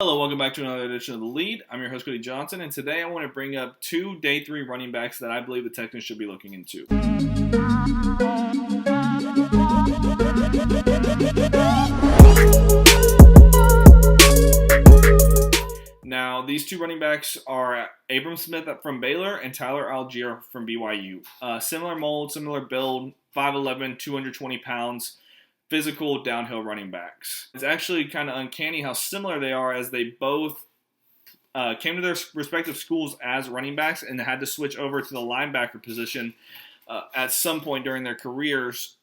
Hello, welcome back to another edition of The Lead. I'm your host, Cody Johnson, and today I want to bring up two day 3 running backs that I believe the Texans should be looking into. Now, these two running backs are Abram Smith from Baylor and Tyler Algier from BYU. Similar mold, similar build, 5'11", 220 pounds. Physical downhill running backs. It's actually kind of uncanny how similar they are, as they both came to their respective schools as running backs and had to switch over to the linebacker position at some point during their careers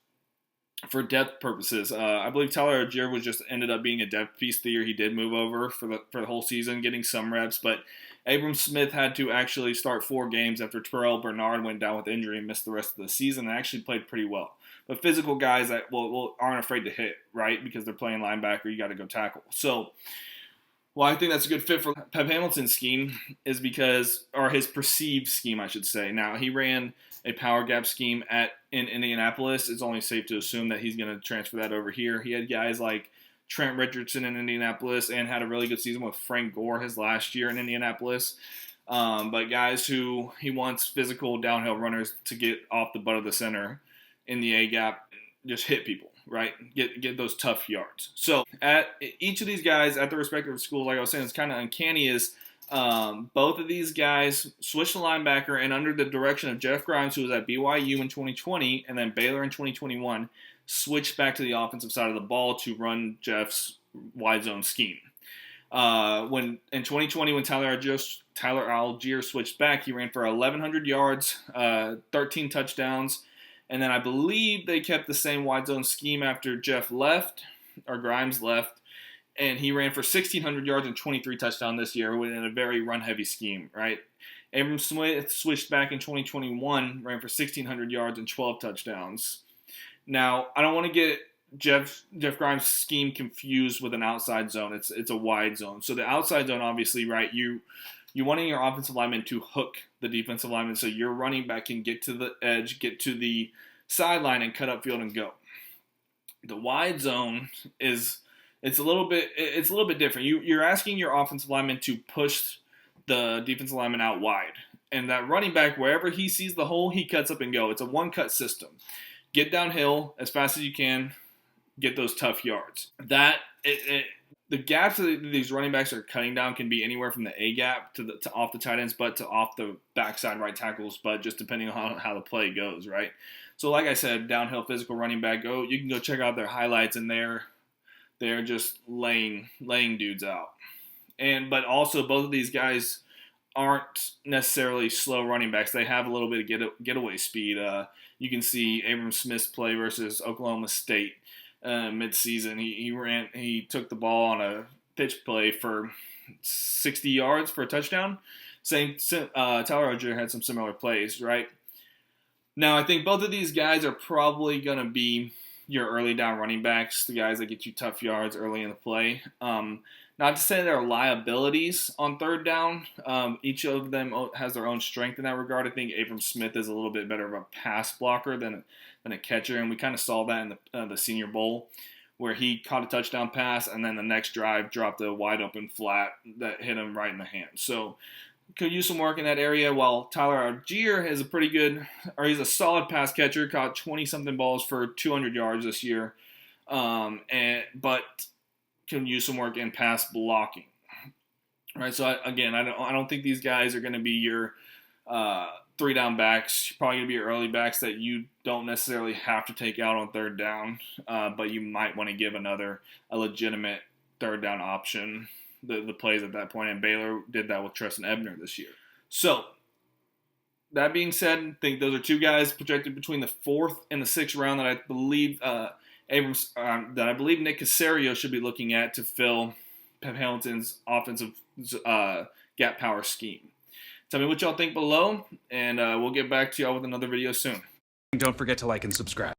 for depth purposes. I believe Tyler Algier was just ended up being a depth piece the year he did move over for the whole season, getting some reps, but Abram Smith had to actually start 4 games after Terrell Bernard went down with injury and missed the rest of the season, and actually played pretty well. But physical guys that aren't afraid to hit, right? Because they're playing linebacker, you got to go tackle. So, I think that's a good fit for Pep Hamilton's scheme is because, or his perceived scheme, I should say. Now, he ran a power gap scheme in Indianapolis. It's only safe to assume that he's going to transfer that over here. He had guys like Trent Richardson in Indianapolis and had a really good season with Frank Gore his last year in Indianapolis. But guys who he wants physical downhill runners to get off the butt of the center in the A-gap, just hit people, right? Get those tough yards. So at each of these guys at their respective schools, like I was saying, it's kind of uncanny is both of these guys switched to linebacker, and under the direction of Jeff Grimes, who was at BYU in 2020 and then Baylor in 2021, switched back to the offensive side of the ball to run Jeff's wide zone scheme. When in 2020, when Tyler Algier switched back, he ran for 1,100 yards, 13 touchdowns. And then I believe they kept the same wide zone scheme after Grimes left, and he ran for 1,600 yards and 23 touchdowns this year within a very run-heavy scheme, right? Abram Smith switched back in 2021, ran for 1,600 yards and 12 touchdowns. Now, I don't want to get Jeff Grimes' scheme confused with an outside zone. It's a wide zone. So the outside zone, obviously, right, you wanting your offensive lineman to hook the defensive lineman so your running back can get to the edge, get to the sideline, and cut upfield and go. The wide zone it's a little bit different. You're asking your offensive lineman to push the defensive lineman out wide, and that running back, wherever he sees the hole, he cuts up and go. It's a one-cut system. Get downhill as fast as you can, get those tough yards. The gaps that these running backs are cutting down can be anywhere from the A gap to off the tight ends, but to off the backside right tackles, but just depending on how the play goes, right? So like I said, downhill physical running back, you can go check out their highlights, and they're just laying dudes out. But also both of these guys aren't necessarily slow running backs. They have a little bit of getaway speed. You can see Abram Smith's play versus Oklahoma State. Mid-season, he took the ball on a pitch play for 60 yards for a touchdown. Tyler Algier had some similar plays, right? Now, I think both of these guys are probably going to be your early down running backs, the guys that get you tough yards early in the play. Not to say they're liabilities on third down. Each of them has their own strength in that regard. I think Abram Smith is a little bit better of a pass blocker than a catcher, and we kind of saw that in the Senior Bowl, where he caught a touchdown pass, and then the next drive dropped a wide open flat that hit him right in the hand. So could use some work in that area, while Tyler Algier is he's a solid pass catcher, caught 20-something balls for 200 yards this year, but can use some work in pass blocking. Right, so I don't think these guys are going to be your 3-down backs. Probably going to be your early backs that you don't necessarily have to take out on third down, but you might want to give a legitimate third down option the plays at that point, and Baylor did that with Treston Ebner this year. So, that being said, I think those are two guys projected between the 4th and the 6th round that I believe Nick Caserio should be looking at to fill Pep Hamilton's offensive gap power scheme. Tell me what y'all think below, and we'll get back to y'all with another video soon. Don't forget to like and subscribe.